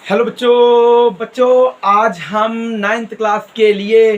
Hello बच्चों आज हम नाइन्थ क्लास के लिए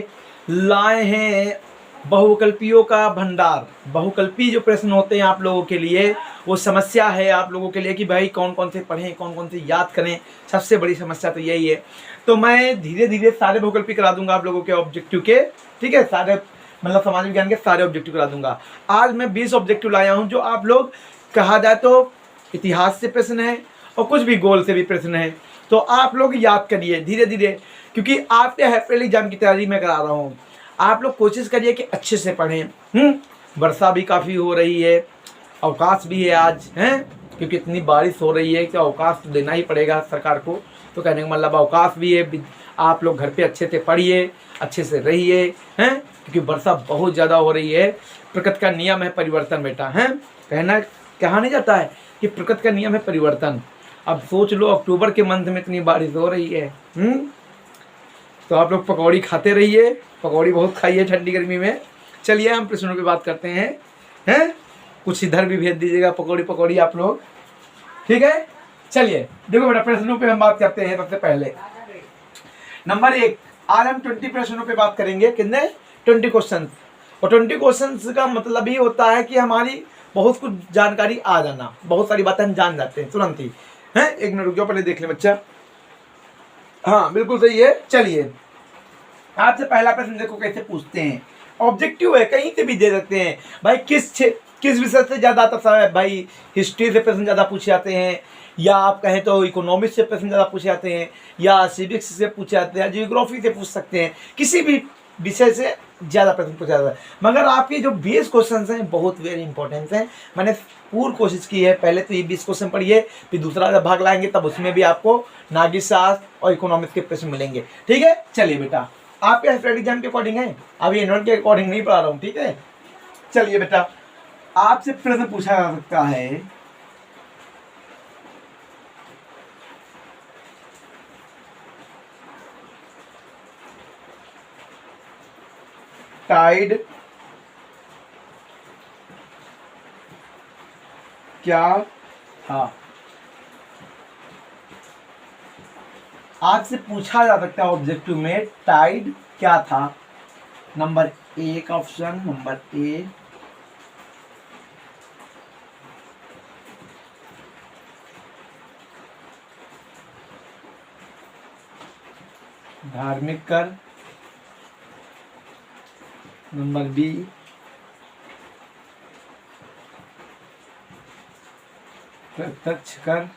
लाए हैं बहुकल्पियों का भंडार। बहुकल्पी जो प्रश्न होते हैं आप लोगों के लिए, वो समस्या है आप लोगों के लिए कि भाई कौन कौन से पढ़ें, कौन कौन से याद करें। सबसे बड़ी समस्या तो यही है। तो मैं धीरे धीरे सारे बहुकल्पी करा दूंगा आप लोगों के ऑब्जेक्टिव के, ठीक है। सारे मतलब समाज विज्ञान के सारे ऑब्जेक्टिव करा दूंगा। आज मैं 20 ऑब्जेक्टिव लाया हूँ, जो आप लोग कहा जाए तो इतिहास से प्रश्न है और कुछ भी गोल से भी प्रश्न है। तो आप लोग याद करिए धीरे धीरे, क्योंकि आपके एप्रैल एग्जाम की तैयारी मैं करा रहा हूँ। आप लोग कोशिश करिए कि अच्छे से पढ़ें। वर्षा भी काफ़ी हो रही है, अवकाश भी है आज, हैं, क्योंकि इतनी बारिश हो रही है कि अवकाश तो देना ही पड़ेगा सरकार को। तो कहने का मतलब अवकाश भी है। आप लोग घर पे अच्छे से पढ़िए, अच्छे से रहिए, हैं, क्योंकि वर्षा बहुत ज़्यादा हो रही है। प्रकृति का नियम है परिवर्तन बेटा, हैं। कहा नहीं जाता है कि प्रकृति का नियम है परिवर्तन। अब सोच लो अक्टूबर के मंथ में इतनी बारिश हो रही है। तो आप लोग पकौड़ी खाते रहिए, पकौड़ी बहुत खाइए ठंडी गर्मी में। चलिए हम प्रश्नों पे बात करते हैं। कुछ इधर भी भेज दीजिएगा पकौड़ी आप लोग, ठीक है। चलिए देखो बेटा, प्रश्नों पे हम बात करते हैं। सबसे पहले नंबर 1, आज हम 20 प्रश्नों पे बात करेंगे। कितने? 20 क्वेश्चन। और 20 क्वेश्चन का मतलब ये होता है कि हमारी बहुत कुछ जानकारी आ जाना, बहुत सारी बातें हम जान जाते हैं तुरंत ही, हैं। एक मिनट रुक जाओ, पहले देख ले बच्चा। हाँ बिल्कुल सही है। चलिए आपसे पहला प्रश्न देखो कैसे पूछते हैं। ऑब्जेक्टिव है, कहीं से भी दे देते हैं भाई। किस विषय से ज़्यादा आता है भाई? हिस्ट्री से प्रश्न ज़्यादा पूछे जाते हैं, या आप कहें तो इकोनॉमिक्स से प्रश्न ज़्यादा पूछे जाते हैं, या सिविक्स से पूछे जाते हैं, जियोग्राफी से पूछ सकते हैं। किसी भी विषय से ज़्यादा प्रश्न पूछा जाता है। मगर आपके जो 20 क्वेश्चन हैं बहुत वेरी इंपॉर्टेंट हैं। मैंने पूरी कोशिश की है। पहले तो ये 20 क्वेश्चन पढ़िए, फिर दूसरा जब भाग लाएंगे तब उसमें भी आपको नागरिक शास्त्र और इकोनॉमिक्स के प्रश्न मिलेंगे, ठीक है। चलिए बेटा, आपके एफएड एग्जाम के अकॉर्डिंग है, अभी एनुअल के अकॉर्डिंग नहीं पढ़ा रहा हूँ, ठीक है। चलिए बेटा, आपसे प्रश्न पूछा जा सकता है, टाइड क्या था? आज से पूछा जा सकता है ऑब्जेक्टिव में, टाइड क्या था? नंबर 1 ऑप्शन, नंबर ए धार्मिक कर, नंबर बी प्रत्यक्ष कर,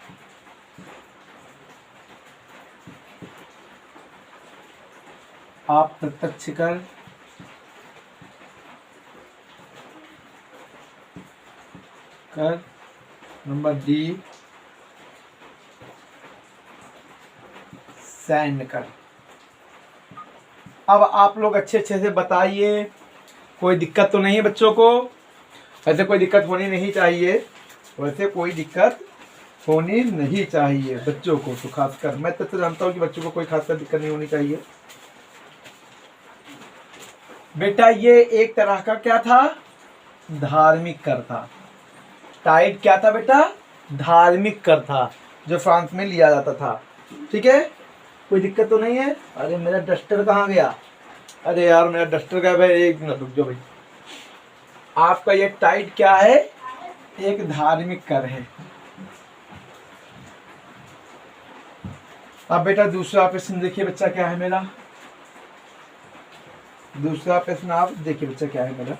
आप प्रत्यक्ष कर, नंबर डी सैन्य कर। अब आप लोग अच्छे से बताइए, कोई दिक्कत तो नहीं है बच्चों को? ऐसे कोई दिक्कत होनी नहीं चाहिए, वैसे कोई दिक्कत होनी नहीं चाहिए बच्चों को। तो खासकर मैं तो जानता हूँ कि बच्चों को कोई खासकर दिक्कत नहीं होनी चाहिए। बेटा ये एक तरह का क्या था? धार्मिक कर था। टाइड क्या था बेटा? धार्मिक कर था, जो फ्रांस में लिया जाता था, ठीक है। कोई दिक्कत तो नहीं है? अरे मेरा डस्टर कहाँ गया? अरे यार मेरा डस्टर गया भाई, एक मिनट रुक जाओ भाई। आपका ये टाइड क्या है? एक धार्मिक कर है। अब बेटा दूसरा प्रश्न देखिए बच्चा क्या है मेरा। दूसरा प्रश्न आप देखिए बच्चा क्या है मेरा।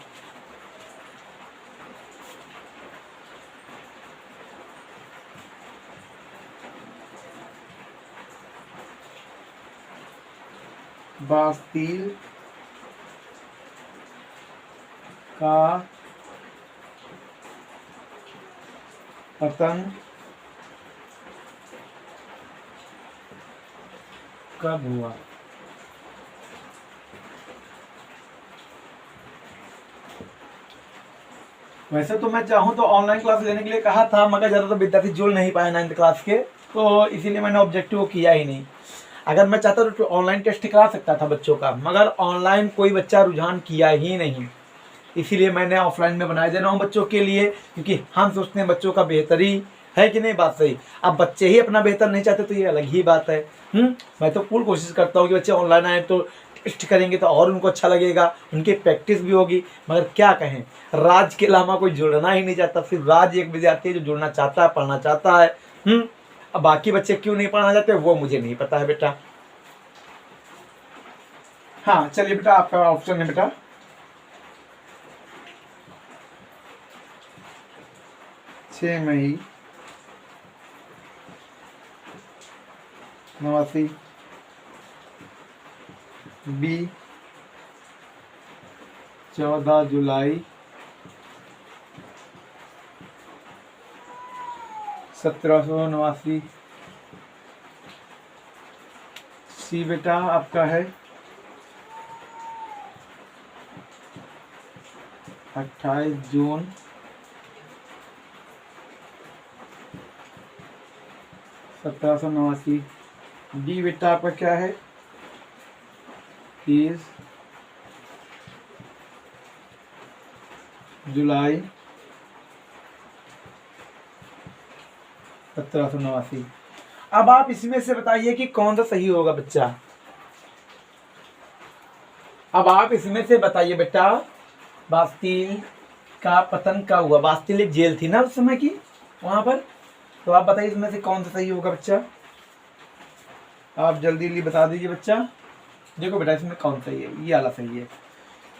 बास्तील का पतन कब हुआ? वैसे तो मैं चाहूँ तो ऑनलाइन क्लास लेने के लिए कहा था, मगर ज़्यादा तो विद्यार्थी जुड़ नहीं पाए 9th क्लास के, तो इसीलिए मैंने ऑब्जेक्टिव किया ही नहीं। अगर मैं चाहता तो ऑनलाइन टेस्ट करा सकता था बच्चों का, मगर ऑनलाइन कोई बच्चा रुझान किया ही नहीं। इसीलिए मैंने ऑफलाइन में बनाए दे रहा हूँ बच्चों के लिए, क्योंकि हम सोचते हैं बच्चों का बेहतरी है कि नहीं बात सही। अब बच्चे ही अपना बेहतर नहीं चाहते तो ये अलग ही बात है। मैं तो पूरी कोशिश करता हूँ कि बच्चे ऑनलाइन आए तो टेस्ट करेंगे तो और उनको अच्छा लगेगा, उनकी प्रैक्टिस भी होगी। मगर क्या कहें, राज के अलावा कोई जुड़ना ही नहीं चाहता। सिर्फ राज एक विद्यार्थी है जो जुड़ना चाहता है, पढ़ना चाहता है। अब बाकी बच्चे क्यों नहीं पढ़ना चाहते वो मुझे नहीं पता है बेटा। हाँ चलिए बेटा, आपका ऑप्शन है बेटा 6 मई 89, बी 14 जुलाई 1789, सी बेटा आपका है 28 जून 1789, डी बेटा आपका क्या है 30 जुलाई 1789। अब आप इसमें से बताइए कि कौन सा सही होगा बच्चा। अब आप इसमें से बताइए बेटा, बास्तील का पतन कब हुआ। बास्तील एक जेल थी ना उस समय की वहां पर, तो आप बताइए इसमें से कौन सा सही होगा बच्चा। आप जल्दी जल्दी बता दीजिए बच्चा। देखो बेटा इसमें कौन सही है, ये वाला सही है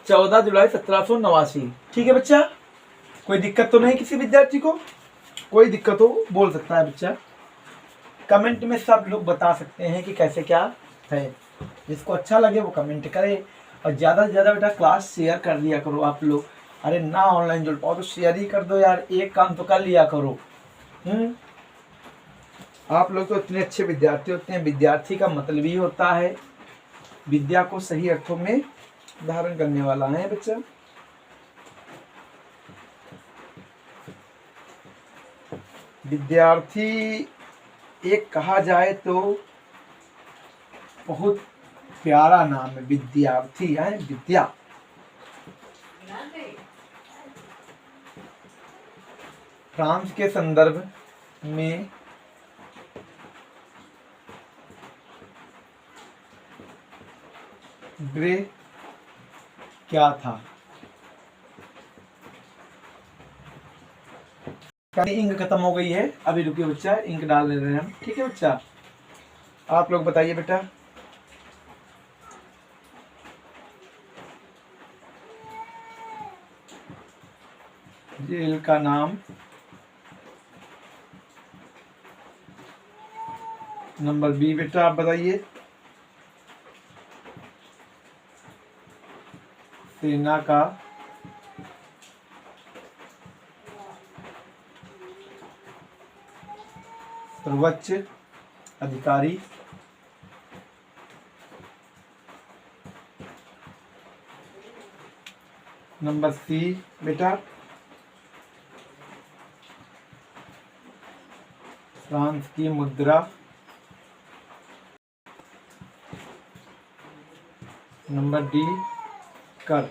14 जुलाई 1789। ठीक है बच्चा, कोई दिक्कत तो नहीं किसी विद्यार्थी को? कोई दिक्कत हो बोल सकता है बच्चा। कमेंट में सब लोग बता सकते हैं कि कैसे क्या है। जिसको अच्छा लगे वो कमेंट करे, और ज़्यादा से ज़्यादा बेटा क्लास शेयर कर दिया करो आप लोग। अरे ना ऑनलाइन जुड़ पाओ तो शेयर ही कर दो यार, एक काम तो कर लिया करो। आप लोग तो इतने अच्छे विद्यार्थी होते हैं। विद्यार्थी का मतलब ही होता है विद्या को सही अर्थों में धारण करने वाला है बच्चा। विद्यार्थी एक कहा जाए तो बहुत प्यारा नाम है, विद्यार्थी है विद्या। फ्रांस के संदर्भ में ग्रे क्या था। इंक खत्म हो गई है, अभी रुकिए बच्चा, इंक डाल ले रहे हैं हम। ठीक है बच्चा, आप लोग बताइए बेटा। जेल का नाम, नंबर बी बेटा आप बताइए। सेना का सर्वोच्च अधिकारी नंबर सी बेटा फ्रांस की मुद्रा, नंबर डी कर।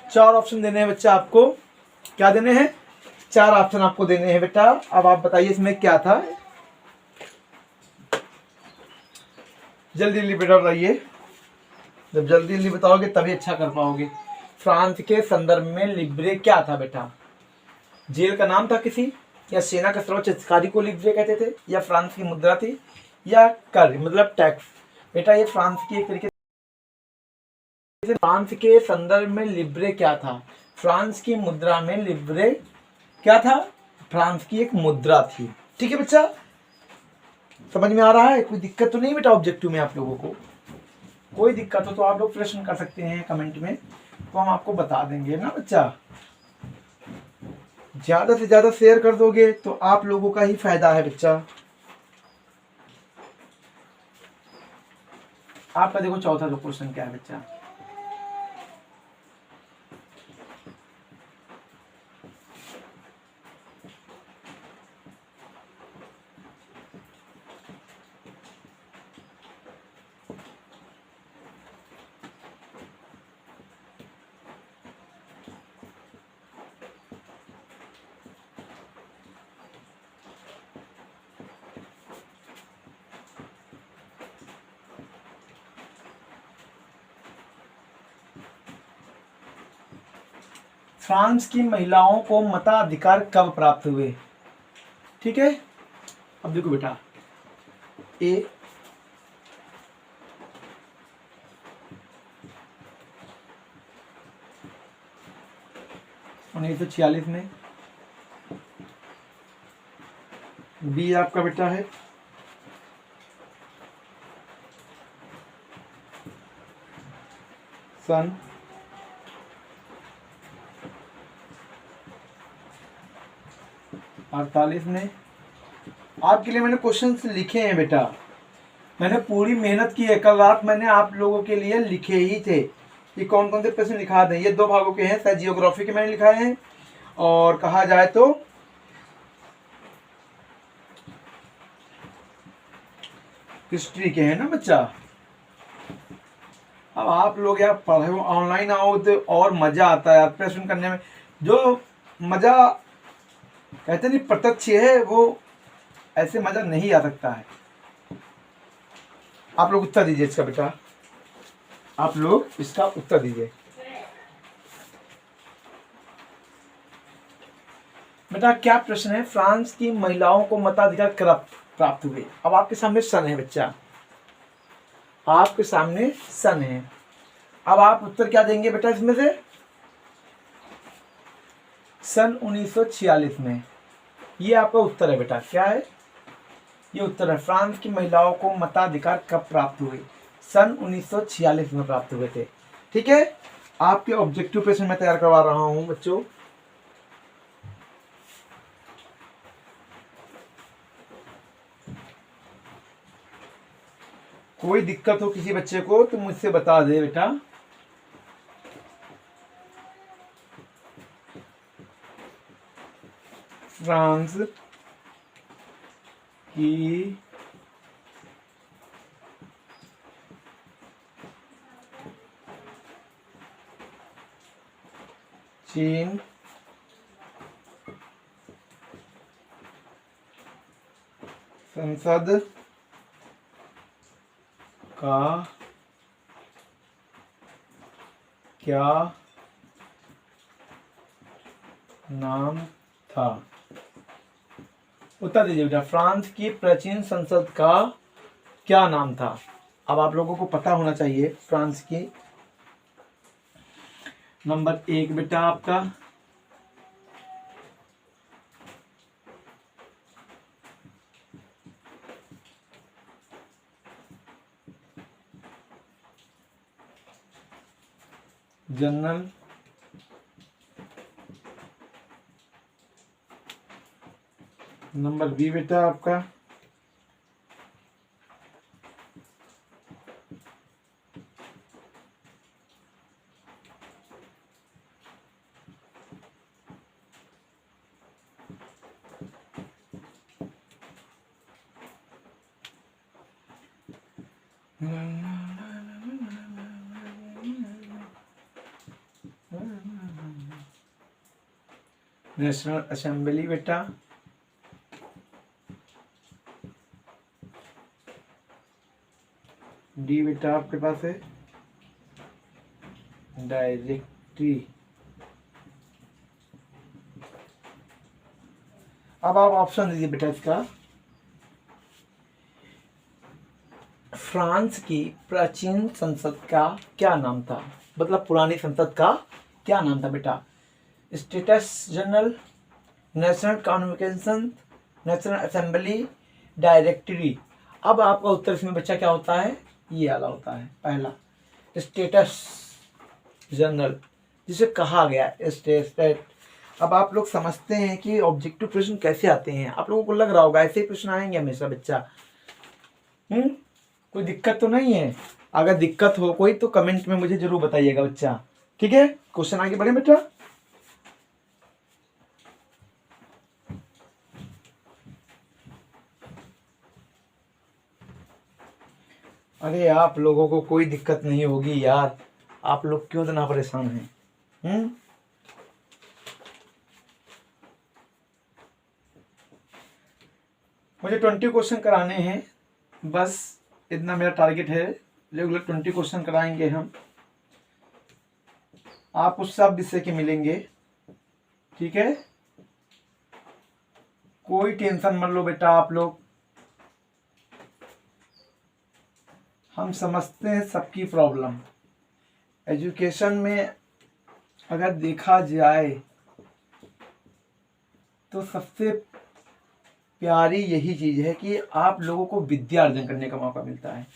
4 ऑप्शन देने हैं बच्चा आपको। क्या देने हैं? 4 ऑप्शन आपको देने हैं बेटा। अब आप बताइए इसमें क्या था। जल्दी जल्दी बेटा बताइए, जब जल्दी जल्दी बताओगे तभी अच्छा कर पाओगे। फ्रांस के संदर्भ में लिब्रे क्या था बेटा? जेल का नाम था किसी, या सेना का सर्वोच्च अधिकारी को लिब्रे कहते थे, या फ्रांस की मुद्रा थी, या कर मतलब टैक्स। बेटा ये फ्रांस की एक तरीके से, फ्रांस के संदर्भ में लिब्रे क्या था? फ्रांस की मुद्रा में लिब्रे क्या था? फ्रांस की एक मुद्रा थी। ठीक है बच्चा, समझ में आ रहा है? कोई दिक्कत तो नहीं बेटा ऑब्जेक्टिव में आप लोगों को? कोई दिक्कत हो तो आप लोग प्रश्न कर सकते हैं कमेंट में, तो हम आपको बता देंगे ना बच्चा। ज्यादा से ज्यादा शेयर कर दोगे तो आप लोगों का ही फायदा है बच्चा। आपका देखो चौथा जो क्वेश्चन क्या है बच्चा। फ्रांस की महिलाओं को मताधिकार कब प्राप्त हुए? ठीक है, अब देखो बेटा, ए 1946 में, बी आपका बेटा है सन 48 में। आपके लिए मैंने क्वेश्चंस लिखे हैं बेटा, मैंने पूरी मेहनत की है, कल रात मैंने आप लोगों के लिए लिखे ही थे। ये कौन कौन से प्रश्न लिखा दें, ये 2 भागों के हैं, शायद जियोग्राफी के मैंने लिखा है और कहा जाए तो हिस्ट्री के हैं ना बच्चा। अब आप लोग यार पढ़े ऑनलाइन आओ तो और मजा आता है यार प्रश्न करने में, जो मजा कहते नहीं प्रत्यक्ष है वो ऐसे मजा नहीं आ सकता है। आप लोग उत्तर दीजिए इसका बेटा, आप लोग इसका उत्तर दीजिए बेटा। क्या प्रश्न है? फ्रांस की महिलाओं को मताधिकार कब प्राप्त हुए? अब आपके सामने सन है बच्चा, आपके सामने सन है। अब आप उत्तर क्या देंगे बेटा इसमें से? सन 1946 में, ये आपका उत्तर है बेटा। क्या है ये उत्तर है? फ्रांस की महिलाओं को मताधिकार कब प्राप्त हुए? सन 1946 में प्राप्त हुए थे। ठीक है, आपके ऑब्जेक्टिव प्रश्न मैं तैयार करवा रहा हूं बच्चों। कोई दिक्कत हो किसी बच्चे को तो मुझसे बता दे बेटा। फ्रांस की चीन संसद का क्या नाम था? उत्तर दीजिए बेटा, फ्रांस की प्राचीन संसद का क्या नाम था? अब आप लोगों को पता होना चाहिए फ्रांस की। नंबर 1 बेटा आपका जनरल नंबर बी बेटा आपका नेशनल असेंबली बेटा डी बेटा आपके पास है डायरेक्टरी। अब आप ऑप्शन दीजिए बेटा इसका। फ्रांस की प्राचीन संसद का क्या नाम था? मतलब पुरानी संसद का क्या नाम था बेटा? Status general, national convocation, national assembly, directory. अब आपका उत्तर इसमें बच्चा क्या होता है? ये वाला होता है पहला, स्टेटस जनरल, जिसे कहा गया स्टेट। अब आप लोग समझते हैं कि ऑब्जेक्टिव प्रश्न कैसे आते हैं। आप लोगों को लग रहा होगा ऐसे ही प्रश्न आएंगे हमेशा बच्चा। कोई दिक्कत तो नहीं है? अगर दिक्कत हो कोई तो कमेंट में मुझे जरूर बताइएगा बच्चा। ठीक है, क्वेश्चन आगे बढ़े बेटा। अरे आप लोगों को कोई दिक्कत नहीं होगी यार, आप लोग क्यों इतना परेशान हैं? मुझे 20 क्वेश्चन कराने हैं, बस इतना मेरा टारगेट है। रेगुलर 20 क्वेश्चन कराएंगे हम। आप उस सब विषय के मिलेंगे, ठीक है, कोई टेंशन मत लो बेटा आप लोग, हम समझते हैं सबकी प्रॉब्लम। एजुकेशन में अगर देखा जाए तो सबसे प्यारी यही चीज है कि आप लोगों को विद्या अर्जन करने का मौका मिलता है।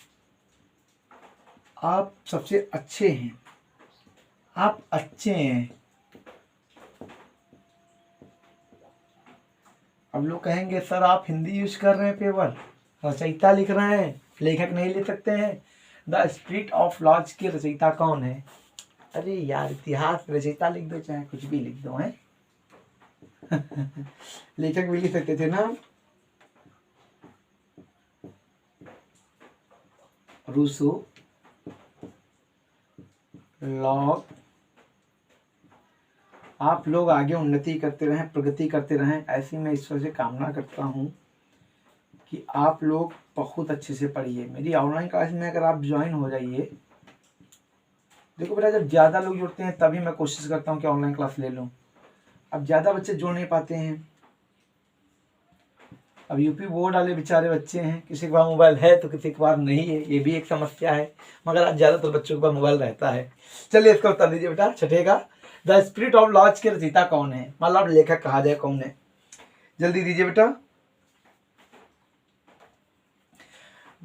आप सबसे अच्छे हैं, आप अच्छे हैं। अब लोग कहेंगे सर आप हिंदी यूज कर रहे हैं, पेपर रचयिता लिख रहे हैं, लेखक नहीं लिख सकते हैं। द स्पिरिट ऑफ लॉज के रचयिता कौन है? अरे यार इतिहास रचयिता लिख दो, चाहे कुछ भी लिख दो है। लेखक भी लिख सकते थे ना। रूसो, लॉग, आप लोग आगे उन्नति करते रहें, प्रगति करते रहें, ऐसी मैं ईश्वर से कामना करता हूँ कि आप लोग बहुत अच्छे से पढ़िए। मेरी ऑनलाइन क्लास में अगर आप ज्वाइन हो जाइए, देखो बेटा जब ज़्यादा लोग जुड़ते हैं तभी मैं कोशिश करता हूँ कि ऑनलाइन क्लास ले लूँ। अब ज़्यादा बच्चे जुड़ नहीं पाते हैं। अब यूपी बोर्ड वाले बेचारे बच्चे हैं, किसी के पास मोबाइल है तो किसी के पास नहीं है, ये भी एक समस्या है, मगर आज ज़्यादातर बच्चों के पास मोबाइल रहता है। चलिए इसका उत्तर दीजिए बेटा, छठे का। द स्पिरिट ऑफ लॉज के रचयिता कौन है, मतलब लेखक कहा जाए कौन है, जल्दी दीजिए बेटा।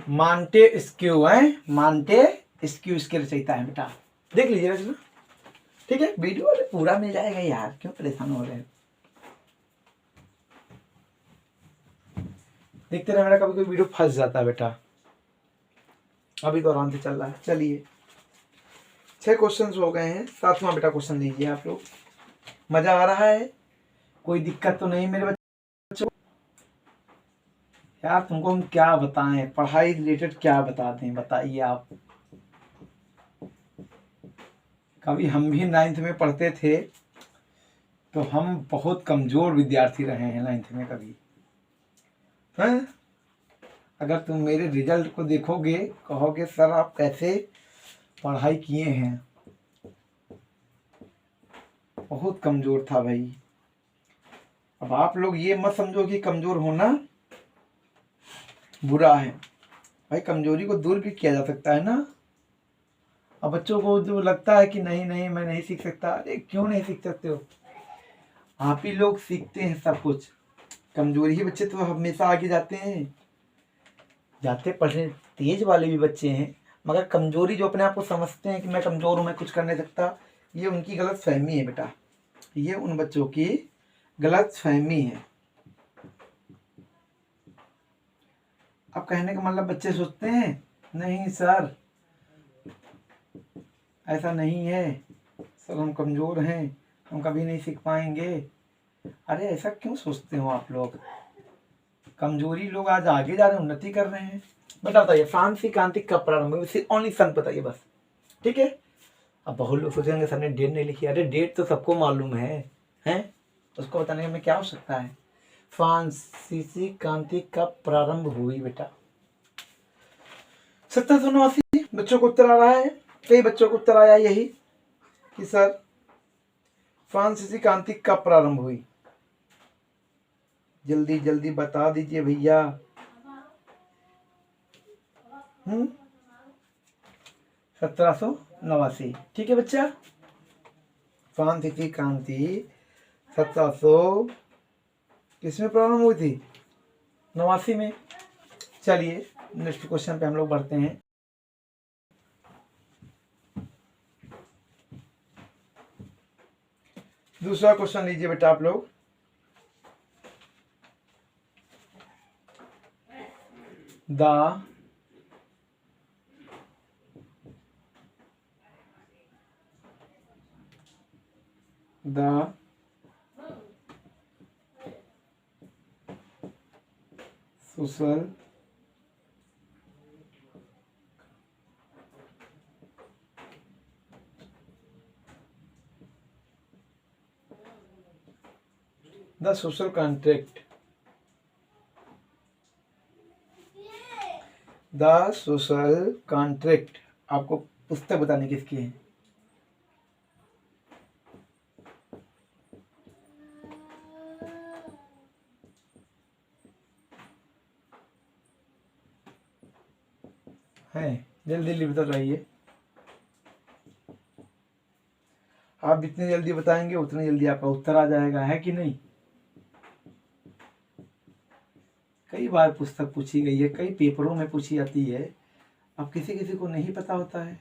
मॉन्टेस्क्यू है, मॉन्टेस्क्यू इसके रचयिता है बेटा, देख लीजिए वैसे, ठीक है। वीडियो वाले पूरा मिल जाएगा यार, क्यों परेशान हो रहे हैं, देखते रहे। मेरा कभी कोई वीडियो फंस जाता है बेटा, अभी तो आराम से चल रहा है। चलिए 6 क्वेश्चन हो गए हैं, 7वां बेटा क्वेश्चन लीजिए आप लोग। मजा आ रहा है, कोई दिक्कत तो नहीं मेरे बच्चों? यार तुमको हम क्या बताएं, पढ़ाई रिलेटेड क्या बता दें, बताइए आप। कभी हम भी 9th में पढ़ते थे तो हम बहुत कमजोर विद्यार्थी रहे हैं 9th में कभी, हैं? अगर तुम मेरे रिजल्ट को देखोगे कहोगे सर आप कैसे पढ़ाई किए हैं, बहुत कमजोर था भाई। अब आप लोग ये मत समझो कि कमजोर होना बुरा है, भाई कमजोरी को दूर भी किया जा सकता है ना। अब बच्चों को जो लगता है कि नहीं नहीं मैं नहीं सीख सकता, अरे क्यों नहीं सीख सकते हो, आप ही लोग सीखते हैं सब कुछ। कमजोरी ही बच्चे तो हमेशा आगे जाते हैं, जाते पढ़ने तेज वाले भी बच्चे हैं, मगर कमजोरी जो अपने आप को समझते हैं कि मैं कमजोर हूँ, मैं कुछ कर नहीं सकता, ये उनकी गलत फहमी है बेटा, ये उन बच्चों की गलत फहमी है। अब कहने का मतलब बच्चे सोचते हैं नहीं सर ऐसा नहीं है, सर हम कमजोर हैं, हम कभी नहीं सीख पाएंगे। अरे ऐसा क्यों सोचते हो आप लोग, कमजोरी लोग आज आगे जा रहे हैं, उन्नति कर रहे हैं। बेटा बताइए फ्रांसीसी क्रांति कब प्रारंभ हुई, ओनली सन बताइए बस, ठीक है। अब बहुत लोग सोचेंगे सर ने डेट नहीं लिखी, अरे डेट तो सबको मालूम है, हैं? उसको बताने में क्या हो सकता है। फ्रांसीसी क्रांति कब प्रारंभ हुई बेटा, 1789। बच्चों को उत्तर आ रहा है, कई बच्चों को उत्तर आया यही कि सर फ्रांसीसी क्रांति कब प्रारंभ हुई, जल्दी जल्दी बता दीजिए भैया। 1789, ठीक है बच्चा। फ्रांसीसी क्रांति 1700 किसमें प्रारंभ हुई थी, 89 में। चलिए नेक्स्ट क्वेश्चन पे हम लोग बढ़ते हैं। दूसरा क्वेश्चन लीजिए बेटा आप लोग। The social contract, the social contract, आपको पुस्तक बताने किसकी है, है? जल्दी जल्दी बता रहिए। आप जितनी जल्दी बताएंगे उतनी जल्दी आपका उत्तर आ जाएगा, है कि नहीं? कई बार पुस्तक पूछी गई है, कई पेपरों में पूछी जाती है, अब किसी किसी को नहीं पता होता है।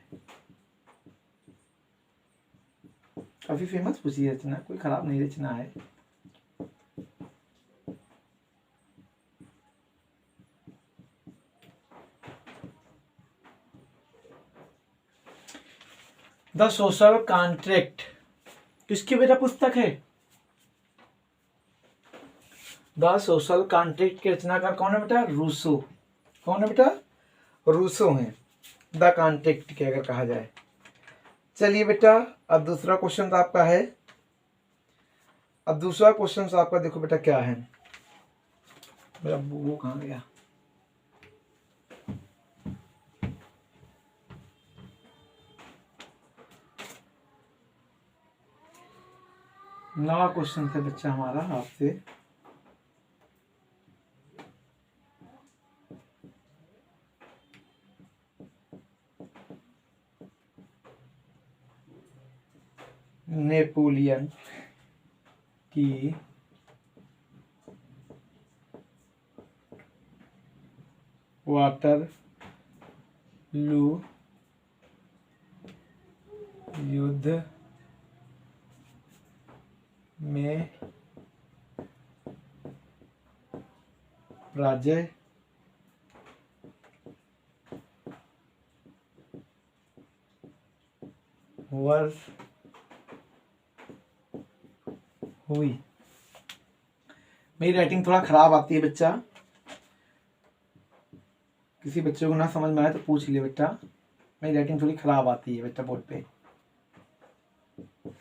काफी फेमस पूछी है रचना, कोई खराब नहीं रचना है। द सोशल कॉन्ट्रैक्ट किसकी बेटा पुस्तक है? द सोशल कॉन्ट्रैक्ट के रचनाकार कौन है बेटा? रूसो। कौन है बेटा? रूसो हैं, द कॉन्ट्रैक्ट के अगर कहा जाए। चलिए बेटा, अब दूसरा क्वेश्चन तो आपका है। अब दूसरा क्वेश्चन तो आपका देखो बेटा क्या है। मेरा वो कहाँ गया? नवा क्वेश्चन है बच्चा हमारा आपसे। नेपोलियन की वाटरलू युद्ध में पराजय वर्ष हुई। मेरी राइटिंग थोड़ा खराब आती है बच्चा, किसी बच्चे को ना समझ में आए तो पूछ ले बेटा। मेरी राइटिंग थोड़ी खराब आती है बेटा बोर्ड पे।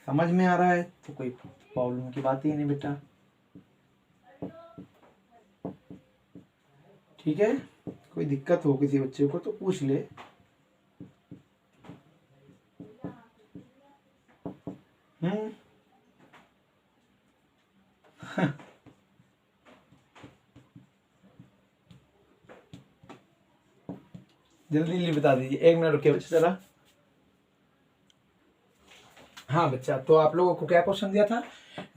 समझ में आ रहा है तो कोई प्रॉब्लम की बात ही नहीं बेटा, ठीक है? कोई दिक्कत हो किसी बच्चे को तो पूछ ले। जल्दी जल्दी बता दीजिए, 1 मिनट रुकिए बच्चा जरा। हाँ बच्चा, तो आप लोगों को क्या क्वेश्चन दिया था?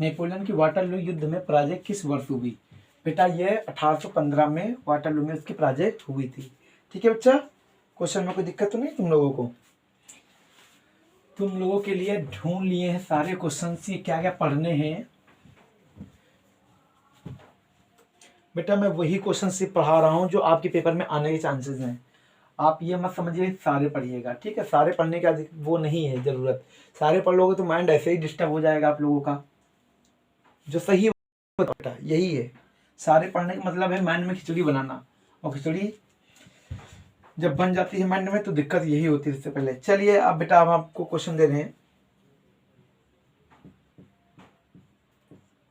नेपोलियन की वाटरलू युद्ध में पराजय किस वर्ष हुई? बेटा ये 1815 में वाटरलू में उसकी पराजय हुई थी। ठीक है बच्चा, क्वेश्चन में कोई दिक्कत तो नहीं तुम लोगों को? तुम लोगों के लिए ढूंढ लिए हैं सारे क्वेश्चन से क्या क्या पढ़ने हैं। बेटा मैं वही क्वेश्चन से पढ़ा रहा हूँ जो आपके पेपर में आने के चांसेस हैं। आप ये मत समझिए सारे पढ़िएगा, ठीक है? सारे पढ़ने का वो नहीं है ज़रूरत। सारे पढ़ लोगे तो माइंड ऐसे ही डिस्टर्ब हो जाएगा आप लोगों का। जो सही बेटा यही है, सारे पढ़ने का मतलब है माइंड में खिचड़ी बनाना, और खिचड़ी जब बन जाती है माइंड में तो दिक्कत यही होती है सबसे पहले। चलिए अब बेटा हम आपको क्वेश्चन दे रहे हैं।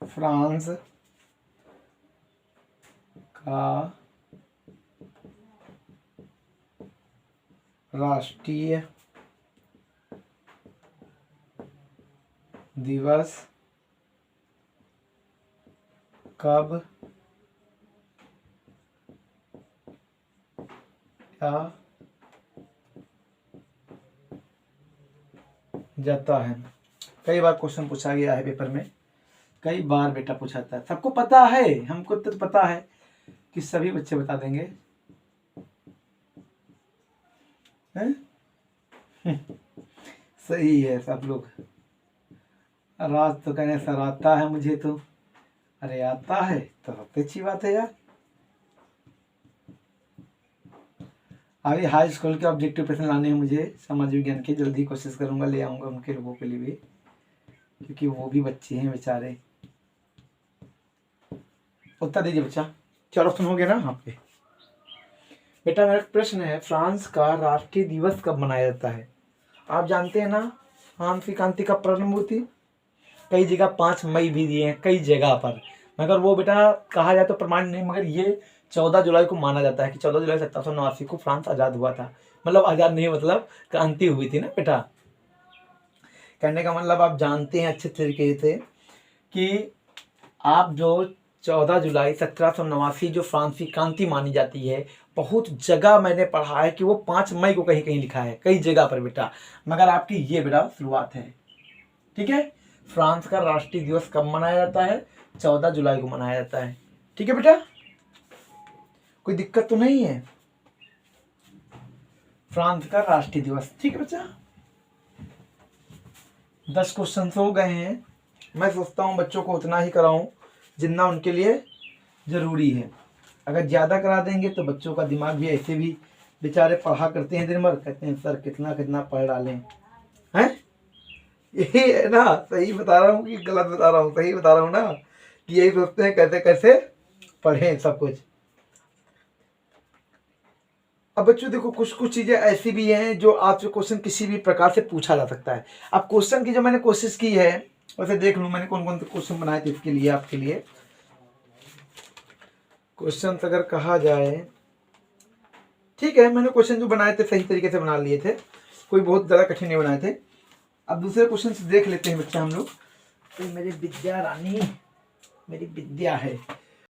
फ्रांस का राष्ट्रीय दिवस कब या जाता है? कई बार क्वेश्चन पूछा गया है पेपर में, कई बार बेटा पूछा था। सबको पता है, हमको तो पता है कि सभी बच्चे बता देंगे, हैं? सही है सब लोग। राज तो कहने सर आता है मुझे तो, अरे आता है तो सबसे अच्छी बात है यार। अभी हाई स्कूल के ऑब्जेक्टिव प्रश्न लाने हैं मुझे समाज विज्ञान के, जल्दी कोशिश करूंगा ले आऊंगा उनके लोगों के लिए भी, क्योंकि वो भी बच्चे हैं बेचारे। उत्तर दीजिए बच्चा। चलो सुनोगे ना आप पे? बेटा मेरा प्रश्न है, फ्रांस का राष्ट्रीय दिवस कब मनाया जाता है? आप जानते हैं ना फ्रांसीसी क्रांति का प्रारंभ हुई थी, कई जगह 5 मई भी दिए हैं कई जगह पर, मगर वो बेटा कहा जाए तो प्रमाण नहीं, मगर ये 14 जुलाई को माना जाता है कि 14 जुलाई 1789 को फ्रांस आज़ाद हुआ था। मतलब आज़ाद नहीं, मतलब क्रांति हुई थी ना बेटा। कहने का मतलब आप जानते हैं अच्छे तरीके से कि आप जो 14 जुलाई 1789 जो फ्रांस की क्रांति मानी जाती है, बहुत जगह मैंने पढ़ा है कि वो 5 मई को कहीं कहीं लिखा है, कई जगह पर बेटा, मगर आपकी ये बेटा शुरुआत है। ठीक है, फ्रांस का राष्ट्रीय दिवस कब मनाया जाता है? 14 जुलाई को मनाया जाता है। ठीक है बेटा, कोई दिक्कत तो नहीं है? फ्रांस का राष्ट्रीय दिवस। ठीक है बच्चा, 10 क्वेश्चन हो गए हैं। मैं सोचता हूँ बच्चों को उतना ही कराऊं जितना उनके लिए ज़रूरी है। अगर ज़्यादा करा देंगे तो बच्चों का दिमाग भी, ऐसे भी बेचारे पढ़ा करते हैं दिन भर, कहते हैं सर कितना कितना पढ़ डालें, हैं? यही है ना, सही बता रहा हूँ कि गलत बता रहा हूँ? सही बता रहा हूँ ना, कि यही सोचते हैं कैसे कैसे पढ़ें सब कुछ। अब बच्चों देखो, कुछ कुछ चीज़ें ऐसी भी हैं जो आपसे क्वेश्चन किसी भी प्रकार से पूछा जा सकता है। अब क्वेश्चन की जो मैंने कोशिश की है, वैसे देख लूँ मैंने कौन कौन से क्वेश्चन बनाए थे इसके लिए, आपके लिए क्वेश्चन अगर कहा जाए, ठीक है, मैंने क्वेश्चन जो बनाए थे सही तरीके से बना लिए थे, कोई बहुत ज़्यादा कठिन नहीं बनाए थे। अब दूसरे क्वेश्चन देख लेते हैं बच्चा हम लोग। तो मेरी विद्या रानी, मेरी विद्या है,